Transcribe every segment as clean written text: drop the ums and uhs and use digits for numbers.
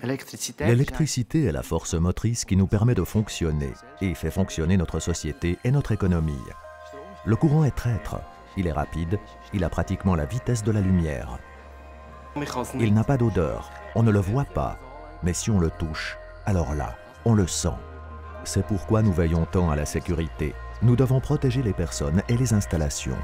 L'électricité est la force motrice qui nous permet de fonctionner et fait fonctionner notre société et notre économie. Le courant est traître, il est rapide, il a pratiquement la vitesse de la lumière. Il n'a pas d'odeur, on ne le voit pas, mais si on le touche, alors là, on le sent. C'est pourquoi nous veillons tant à la sécurité. Nous devons protéger les personnes et les installations.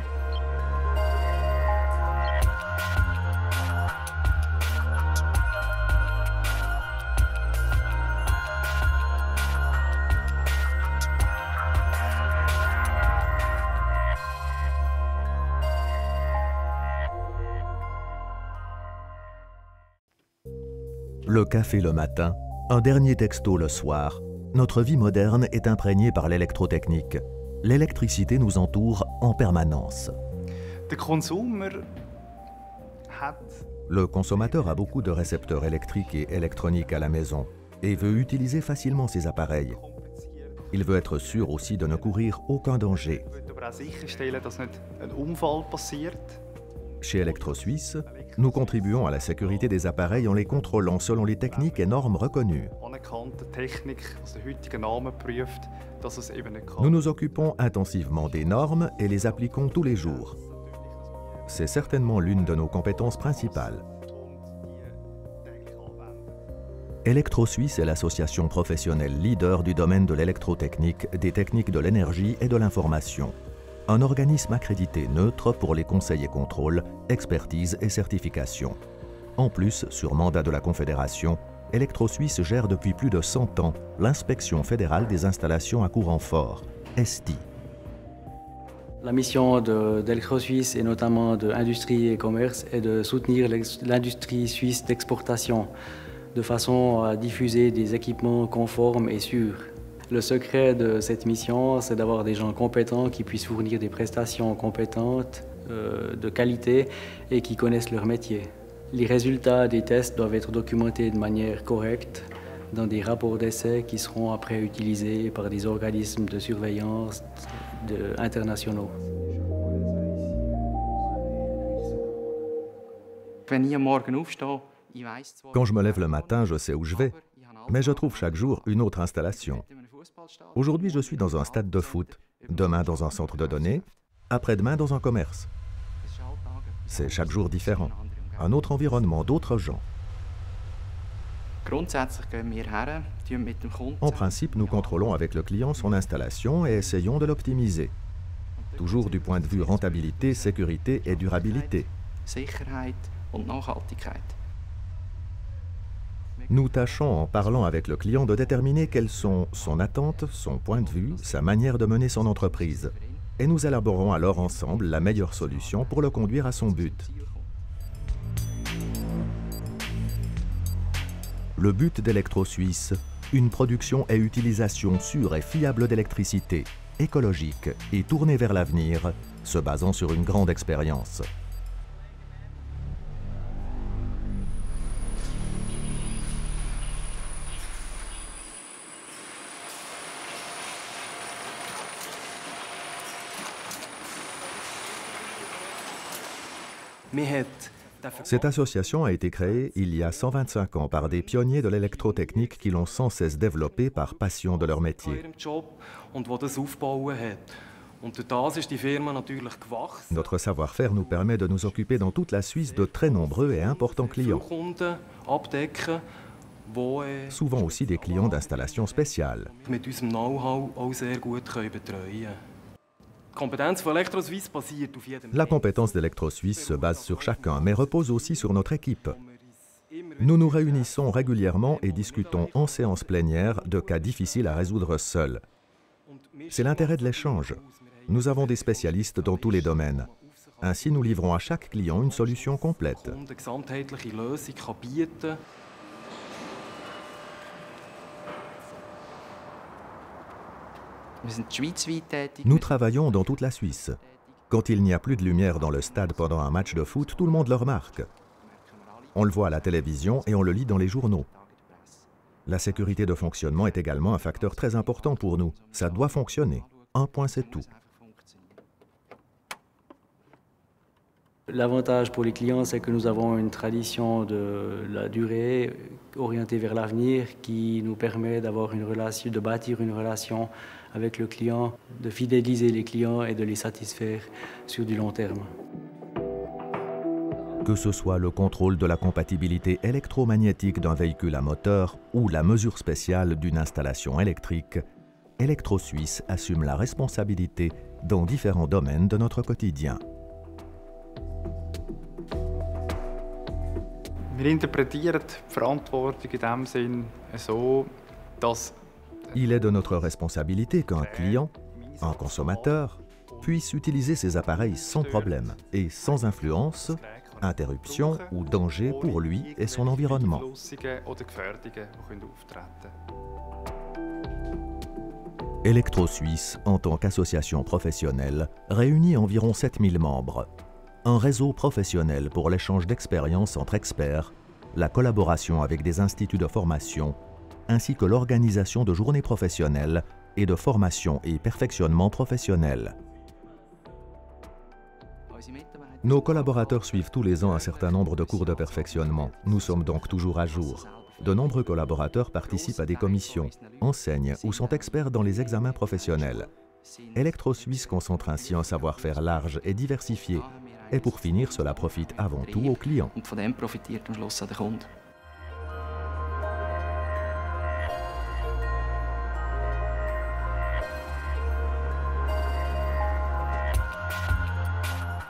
Le café le matin, un dernier texto le soir, notre vie moderne est imprégnée par l'électrotechnique. L'électricité nous entoure en permanence. Le consommateur a beaucoup de récepteurs électriques et électroniques à la maison et veut utiliser facilement ces appareils. Il veut être sûr aussi de ne courir aucun danger. Chez ElectroSuisse, nous contribuons à la sécurité des appareils en les contrôlant selon les techniques et normes reconnues. Nous nous occupons intensivement des normes et les appliquons tous les jours. C'est certainement l'une de nos compétences principales. ElectroSuisse est l'association professionnelle leader du domaine de l'électrotechnique, des techniques de l'énergie et de l'information. Un organisme accrédité neutre pour les conseils et contrôles, expertise et certification. En plus, sur mandat de la Confédération, ElectroSuisse gère depuis plus de 100 ans l'inspection fédérale des installations à courant fort, ESTI. La mission d'ElectroSuisse et notamment de Industrie et Commerce est de soutenir l'industrie suisse d'exportation de façon à diffuser des équipements conformes et sûrs. Le secret de cette mission, c'est d'avoir des gens compétents qui puissent fournir des prestations compétentes, de qualité et qui connaissent leur métier. Les résultats des tests doivent être documentés de manière correcte dans des rapports d'essai qui seront après utilisés par des organismes de surveillance internationaux. Quand je me lève le matin, je sais où je vais, mais je trouve chaque jour une autre installation. Aujourd'hui, je suis dans un stade de foot, demain dans un centre de données, après-demain dans un commerce. C'est chaque jour différent, un autre environnement, d'autres gens. En principe, nous contrôlons avec le client son installation et essayons de l'optimiser. Toujours du point de vue rentabilité, sécurité et durabilité. Nous tâchons, en parlant avec le client, de déterminer quelles sont son attente, son point de vue, sa manière de mener son entreprise. Et nous élaborons alors ensemble la meilleure solution pour le conduire à son but. Le but d'ElectroSuisse, une production et utilisation sûre et fiable d'électricité, écologique et tournée vers l'avenir, se basant sur une grande expérience. Cette association a été créée il y a 125 ans par des pionniers de l'électrotechnique qui l'ont sans cesse développée par passion de leur métier. Notre savoir-faire nous permet de nous occuper dans toute la Suisse de très nombreux et importants clients. Souvent aussi des clients d'installations spéciales. La compétence d'ElectroSuisse se base sur chacun, mais repose aussi sur notre équipe. Nous nous réunissons régulièrement et discutons en séance plénière de cas difficiles à résoudre seuls. C'est l'intérêt de l'échange. Nous avons des spécialistes dans tous les domaines. Ainsi, nous livrons à chaque client une solution complète. Nous travaillons dans toute la Suisse. Quand il n'y a plus de lumière dans le stade pendant un match de foot, tout le monde le remarque. On le voit à la télévision et on le lit dans les journaux. La sécurité de fonctionnement est également un facteur très important pour nous. Ça doit fonctionner. Un point, c'est tout. L'avantage pour les clients, c'est que nous avons une tradition de la durée orienté vers l'avenir qui nous permet d'avoir une relation, de bâtir une relation avec le client, de fidéliser les clients et de les satisfaire sur du long terme. Que ce soit le contrôle de la compatibilité électromagnétique d'un véhicule à moteur ou la mesure spéciale d'une installation électrique, Electro-Suisse assume la responsabilité dans différents domaines de notre quotidien. Wir interpretieren die Verantwortung in dem Sinn so, dass Il est de notre responsabilité qu'un client, un consommateur, puisse utiliser ces appareils sans problème et sans influence, interruption ou danger pour lui et son environnement. Electro-Suisse, en tant qu'association professionnelle, réunit environ 7000 membres. Un réseau professionnel pour l'échange d'expériences entre experts, la collaboration avec des instituts de formation, ainsi que l'organisation de journées professionnelles et de formation et perfectionnement professionnel. Nos collaborateurs suivent tous les ans un certain nombre de cours de perfectionnement. Nous sommes donc toujours à jour. De nombreux collaborateurs participent à des commissions, enseignent ou sont experts dans les examens professionnels. Electro-Suisse concentre ainsi un savoir-faire large et diversifié. Et pour finir, cela profite avant tout aux clients.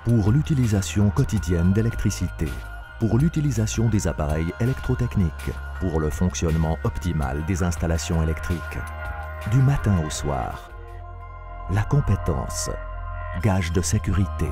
Pour l'utilisation quotidienne d'électricité, pour l'utilisation des appareils électrotechniques, pour le fonctionnement optimal des installations électriques, du matin au soir, la compétence, gage de sécurité.